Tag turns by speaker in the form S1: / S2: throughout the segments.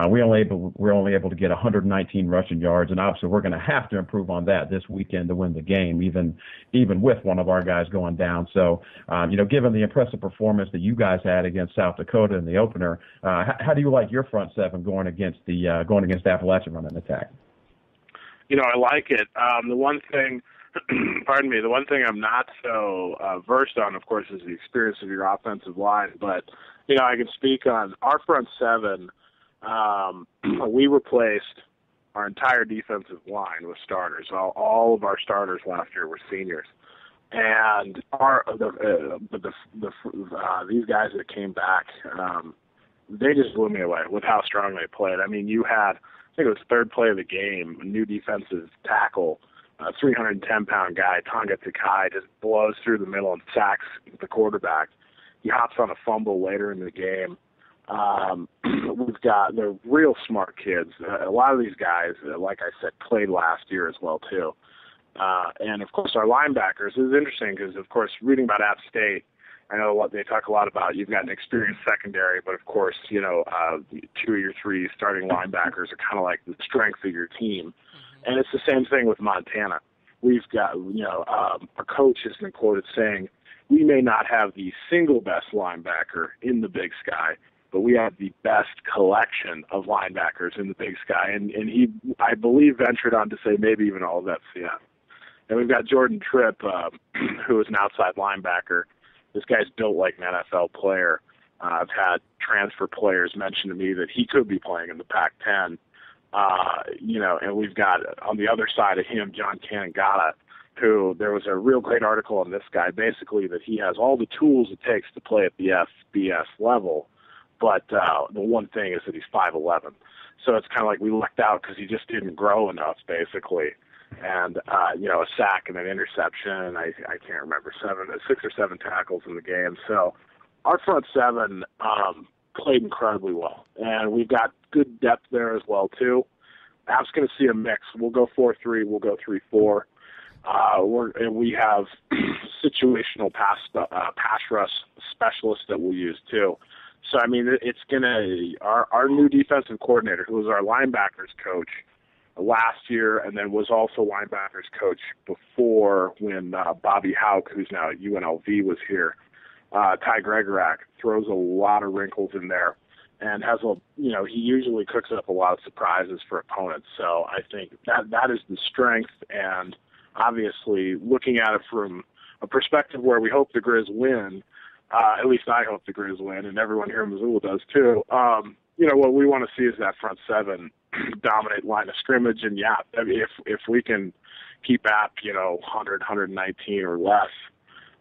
S1: we're only able to get 119 rushing yards, and obviously we're going to have to improve on that this weekend to win the game, even with one of our guys going down. So, given the impressive performance that you guys had against South Dakota in the opener, how do you like your front seven going against Appalachian running attack?
S2: I like it. The one thing, the one thing I'm not so versed on, of course, is the experience of your offensive line. But, I can speak on our front seven. We replaced our entire defensive line with starters. All of our starters last year were seniors. And these guys that came back, they just blew me away with how strong they played. I mean, you had, I think it was third play of the game, a new defensive tackle, a 310-pound guy, Tonga Takai, just blows through the middle and sacks the quarterback. He hops on a fumble later in the game. They're real smart kids. A lot of these guys, like I said, played last year as well, too. And, of course, our linebackers is interesting because, of course, reading about App State, I know what they talk a lot about. You've got an experienced secondary, but, of course, 2 of your 3 starting linebackers are kind of like the strength of your team. And it's the same thing with Montana. We've got, our coach has been quoted saying, we may not have the single best linebacker in the Big Sky, but we have the best collection of linebackers in the Big Sky. And he, I believe, ventured on to say maybe even all of FCS. And we've got Jordan Tripp, who is an outside linebacker. This guy's built like an NFL player. I've had transfer players mention to me that he could be playing in the Pac-10. And we've got on the other side of him, John Canangata, who there was a real great article on this guy, basically that he has all the tools it takes to play at the FBS level. But the one thing is that he's 5'11". So it's kind of like we lucked out because he just didn't grow enough, basically. And, a sack and an interception. I can't remember, 6 or 7 tackles in the game. So our front seven played incredibly well. And we've got good depth there as well, too. App's going to see a mix. We'll go 4-3. We'll go 3-4. And we have situational pass rush specialists that we'll use, too. So, I mean, it's going to – our new defensive coordinator, who was our linebackers coach last year and then was also linebackers coach before when Bobby Houck, who's now at UNLV, was here, Ty Gregorak, throws a lot of wrinkles in there and has he usually cooks up a lot of surprises for opponents. So I think that is the strength, and obviously looking at it from a perspective where we hope the Grizz win, at least I hope the Grizz win, and everyone here in Missoula does too. What we want to see is that front seven dominate line of scrimmage, and if we can keep App 100, 119 or less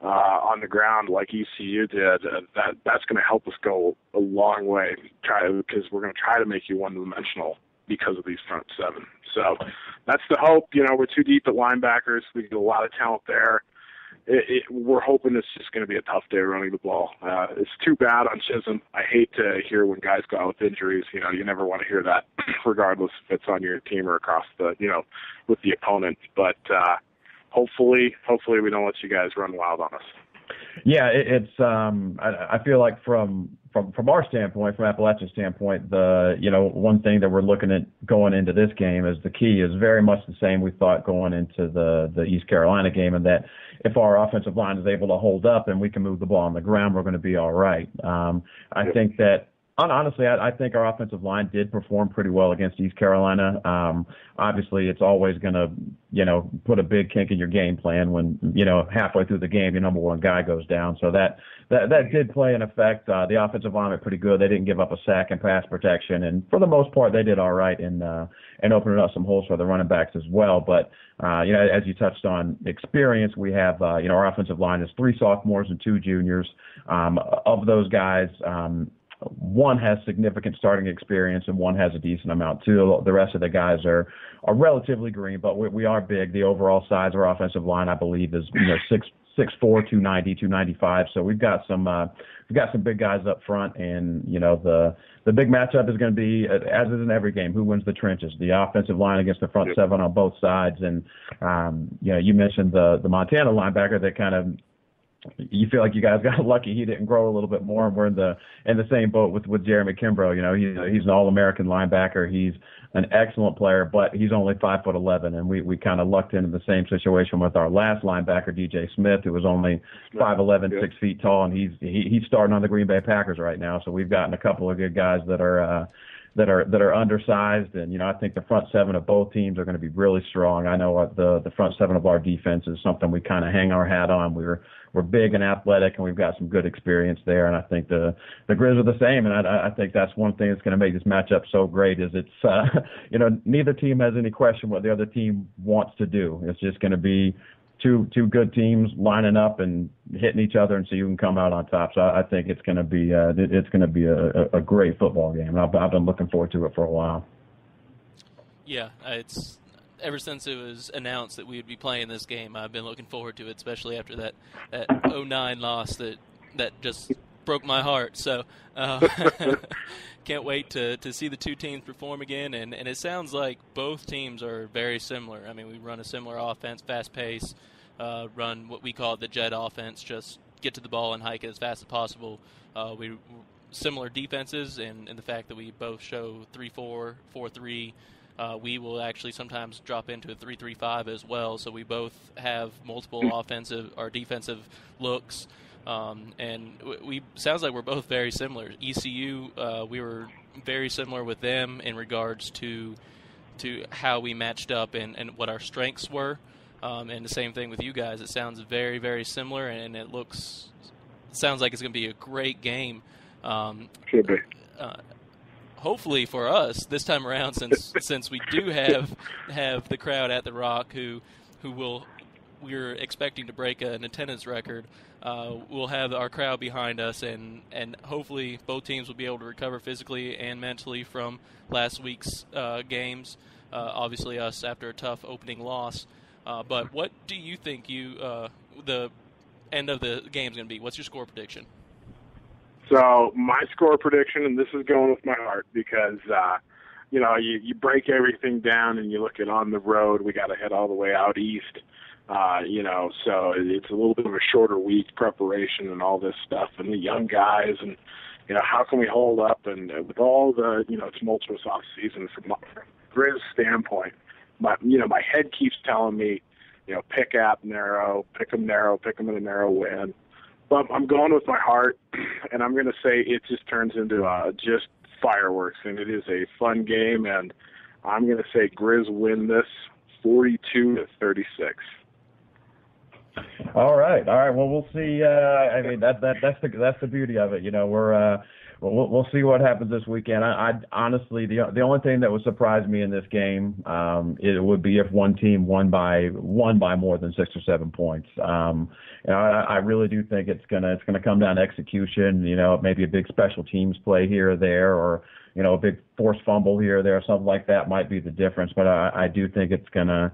S2: on the ground like ECU did, that's going to help us go a long way. Because we're going to try to make you one-dimensional because of these front seven. So that's the hope. We're too deep at linebackers. We get a lot of talent there. We're hoping it's just going to be a tough day running the ball. It's too bad on Chisholm. I hate to hear when guys go out with injuries. You never want to hear that, regardless if it's on your team or across the, with the opponent. But hopefully we don't let you guys run wild on us.
S1: Yeah, it's. I feel like from our standpoint, from Appalachian standpoint, one thing that we're looking at going into this game is the key is very much the same we thought going into the East Carolina game, and that if our offensive line is able to hold up and we can move the ball on the ground, we're going to be all right. I think that. Honestly, I think our offensive line did perform pretty well against East Carolina. Obviously, it's always going to, put a big kink in your game plan when, halfway through the game, your number one guy goes down. So that did play an effect. The offensive line were pretty good. They didn't give up a sack in pass protection, and for the most part, they did all right in opening up some holes for the running backs as well. But as you touched on experience, we have our offensive line is 3 sophomores and 2 juniors. Of those guys. One has significant starting experience and one has a decent amount too. The rest of the guys are relatively green, but we are big. The overall size of our offensive line, I believe, is 6'4", 290, 295. So we've got some big guys up front, and the big matchup is going to be, as is in every game, who wins the trenches. The offensive line against the front seven on both sides, and you mentioned the Montana linebacker that kind of you feel like you guys got lucky he didn't grow a little bit more, and we're in the same boat with Jeremy Kimbrough. You know, he's an All-American linebacker. He's an excellent player, but he's only 5'11", and we kind of lucked into the same situation with our last linebacker, DJ Smith, who was only 5'11", 6 feet tall, and he's starting on the Green Bay Packers right now. So we've gotten a couple of good guys that are undersized, and you know, I think the front seven of both teams are going to be really strong. I know the front seven of our defense is something we kind of hang our hat on. We're big and athletic, and we've got some good experience there. And I think the Grizz are the same. And I think that's one thing that's going to make this matchup so great is it's you know, neither team has any question what the other team wants to do. It's just going to be two good teams lining up and hitting each other and see who can come out on top. So I think it's going to be a great football game. And I've been looking forward to it for a while.
S3: Yeah, it's ever since it was announced that we would be playing this game, I've been looking forward to it, especially after that 09 loss that just broke my heart. So can't wait to see the two teams perform again. And it sounds like both teams are very similar. I mean, we run a similar offense, fast pace, run what we call the jet offense, just get to the ball and hike it as fast as possible. We similar defenses in the fact that we both show 3-4, 4-3. We will actually sometimes drop into a 3-3-5 as well, so we both have multiple offensive or defensive looks, and we sounds like we're both very similar. ECU, we were very similar with them in regards to how we matched up and what our strengths were, and the same thing with you guys. It sounds very, very similar, and it sounds like it's going to be a great game.
S2: Should be.
S3: Hopefully for us this time around, since we do have the crowd at the Rock we're expecting to break an attendance record. We'll have our crowd behind us, and hopefully both teams will be able to recover physically and mentally from last week's games. Obviously us after a tough opening loss. But what do you think the end of the game is going to be? What's your score prediction?
S2: So my score prediction, and this is going with my heart because, you know, you break everything down and you look at on the road, we got to head all the way out east, you know, so it's a little bit of a shorter week preparation and all this stuff and the young guys and, you know, how can we hold up and with all the, you know, tumultuous off season from Grizz standpoint, my head keeps telling me, you know, pick App narrow, pick them in a narrow win. But I'm going with my heart, and I'm going to say it just turns into just fireworks, and it is a fun game, and I'm going to say Grizz win this 42-36.
S1: All right. Well, we'll see. I mean, that's the beauty of it. You know, we'll see what happens this weekend. I honestly, the only thing that would surprise me in this game, it would be if one team won by more than 6 or 7 points. You know, I really do think it's gonna come down to execution. You know, maybe a big special teams play here or there, or you know, a big forced fumble here or there, something like that might be the difference. But I do think it's gonna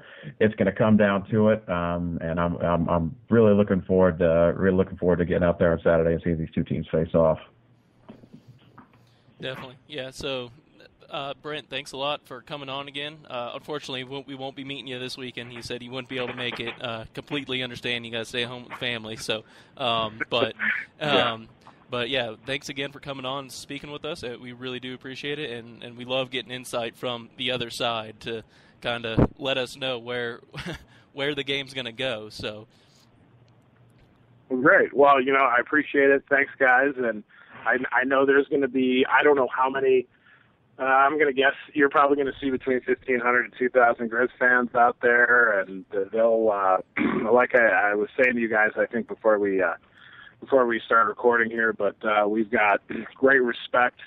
S1: come down to it. And I'm really looking forward to getting out there on Saturday and seeing these two teams face off.
S3: Definitely. Yeah, so, Brent, thanks a lot for coming on again. Unfortunately, we won't be meeting you this weekend. He said he wouldn't be able to make it. Completely understand you got to stay home with family. So, but yeah, thanks again for coming on and speaking with us. We really do appreciate it, and we love getting insight from the other side to kind of let us know where the game's going to go. So,
S2: great. Well, you know, I appreciate it. Thanks, guys, and I know there's going to be, I don't know how many, I'm going to guess you're probably going to see between 1,500 and 2,000 Grizz fans out there, and they'll, like I was saying to you guys, I think before we start recording here, but we've got great respect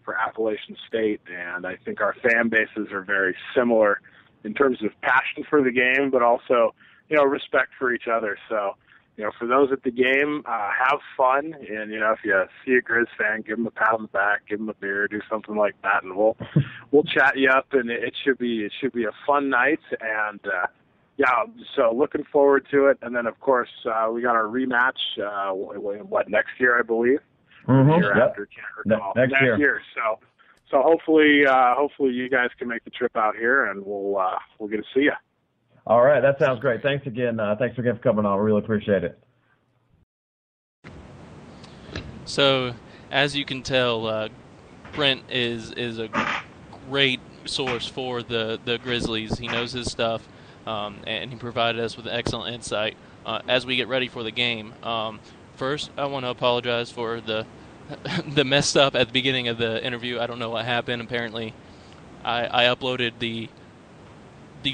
S2: for Appalachian State, and I think our fan bases are very similar in terms of passion for the game, but also, you know, respect for each other. So, you know, for those at the game, have fun, and you know, if you see a Grizz fan, give them a pat on the back, give them a beer, do something like that, and we'll chat you up, and it should be a fun night, and yeah, so looking forward to it. And then of course we got our rematch, next year, I believe. Year after, can't recall. Next year. So hopefully you guys can make the trip out here, and we'll get to see you.
S1: All right, that sounds great. Thanks again. Thanks again for coming on. We really appreciate it.
S3: So, as you can tell, Brent is a great source for the Grizzlies. He knows his stuff, and he provided us with excellent insight as we get ready for the game. First, I want to apologize for the the messed up at the beginning of the interview. I don't know what happened. Apparently, I uploaded the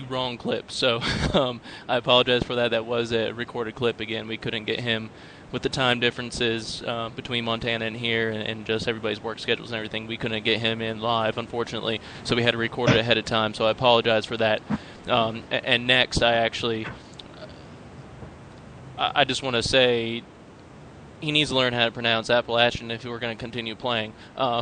S3: wrong clip, so I apologize for that. That was a recorded clip. Again, we couldn't get him with the time differences between Montana and here, and just everybody's work schedules and everything. We couldn't get him in live, unfortunately, so we had to record it ahead of time. So I apologize for that. And next, I just want to say he needs to learn how to pronounce Appalachian if we're going to continue playing. No,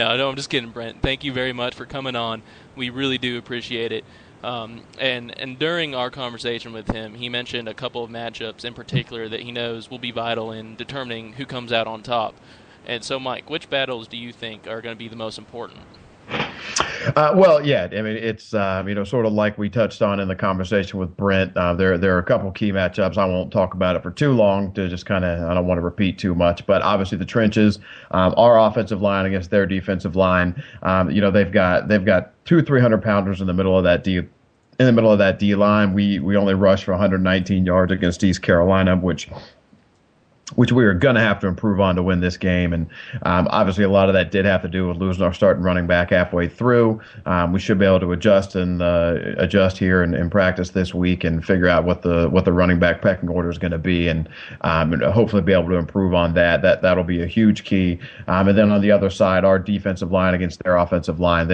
S3: I'm just kidding, Brent. Thank you very much for coming on. We really do appreciate it. And during our conversation with him, he mentioned a couple of matchups in particular that he knows will be vital in determining who comes out on top. And so, Mike, which battles do you think are going to be the most important?
S1: Well, yeah, I mean, it's, sort of like we touched on in the conversation with Brent. There are a couple key matchups. I won't talk about it for too long to just kind of, I don't want to repeat too much, but obviously the trenches, our offensive line against their defensive line, they've got 2 300-pounders in the middle of that D line. We only rushed for 119 yards against East Carolina, which we are going to have to improve on to win this game. And obviously a lot of that did have to do with losing our starting running back halfway through. We should be able to adjust here in practice this week and figure out what the running back pecking order is going to be, and hopefully be able to improve on that. That'll be a huge key. And then on the other side, our defensive line against their offensive line,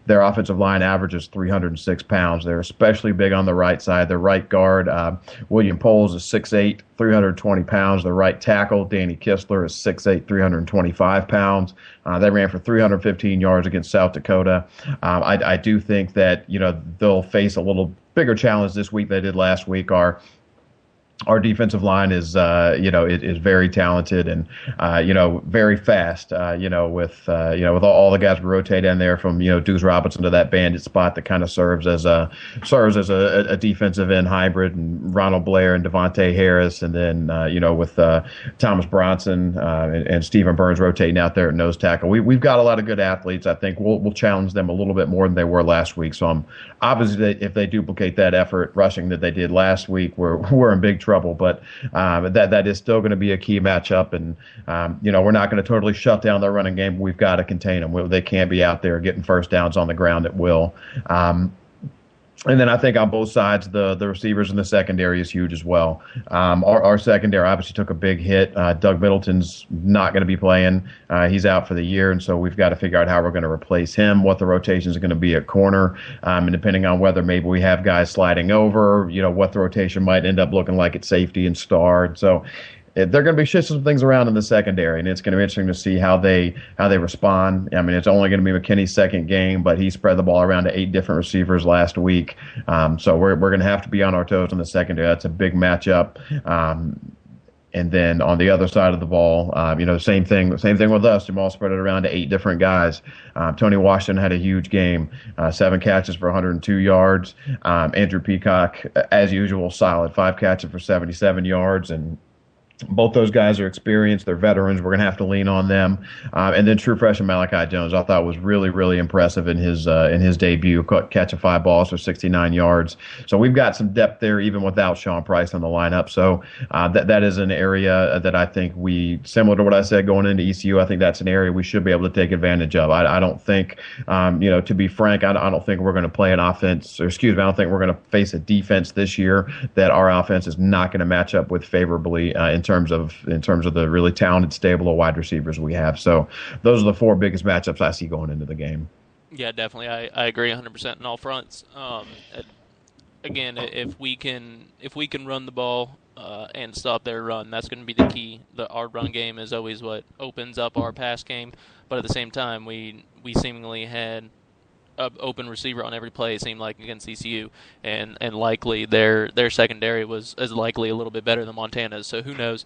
S1: their offensive line averages 306 pounds. They're especially big on the right side. Their right guard, William Poles, is 6'8", 320 pounds. The right tackle, Danny Kistler, is 6'8", 325 pounds. They ran for 315 yards against South Dakota. I do think that they'll face a little bigger challenge this week than they did last week. Our defensive line is very talented and very fast. With all the guys we rotate in there, from Deuce Robinson to that bandit spot that kind of serves as a defensive end hybrid, and Ronald Blair and Devontae Harris, and then with Thomas Bronson and Stephen Burns rotating out there at nose tackle. We've got a lot of good athletes. I think we'll challenge them a little bit more than they were last week. So I'm obviously, if they duplicate that effort rushing that they did last week, we're in big trouble. But that is still going to be a key matchup, and we're not going to totally shut down their running game. We've got to contain them. They can't be out there getting first downs on the ground at will. And then I think on both sides, the receivers in the secondary is huge as well. Our secondary obviously took a big hit. Doug Middleton's not going to be playing. He's out for the year, and so we've got to figure out how we're going to replace him, what the rotations are going to be at corner, and depending on whether maybe we have guys sliding over, what the rotation might end up looking like at safety and star. So they're going to be shifting some things around in the secondary, and it's going to be interesting to see how they respond. I mean, it's only going to be McKinney's second game, but he spread the ball around to 8 different receivers last week. So we're going to have to be on our toes in the secondary. That's a big matchup. And then on the other side of the ball, same thing with us. Jamal spread it around to 8 different guys. Tony Washington had a huge game, 7 catches for 102 yards. Andrew Peacock, as usual, solid, 5 catches for 77 yards, and both those guys are experienced. They're veterans. We're going to have to lean on them. And then true freshman Malachi Jones, I thought, was really, really impressive in his debut, catching 5 balls for 69 yards. So we've got some depth there, even without Sean Price in the lineup. So that is an area that I think similar to what I said going into ECU, I think that's an area we should be able to take advantage of. I don't think, to be frank, I don't think we're going to play an offense, I don't think we're going to face a defense this year that our offense is not going to match up with favorably in terms of the really talented stable of wide receivers we have. So those are the 4 biggest matchups I see going into the game.
S3: Yeah, definitely. I agree 100% on all fronts. Again, if we can run the ball and stop their run, that's going to be the key. Our run game is always what opens up our pass game, but at the same time, we seemingly had an open receiver on every play, it seemed like, against ECU, and likely their secondary is likely a little bit better than Montana's. So who knows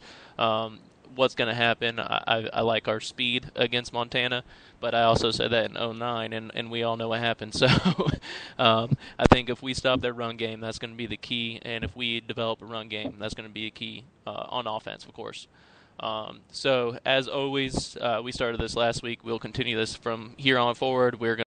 S3: what's going to happen. I like our speed against Montana, but I also said that in 2009, and we all know what happened. So I think if we stop their run game, that's going to be the key, and if we develop a run game, that's going to be a key on offense, of course. So, as always, we started this last week. We'll continue this from here on forward. We're going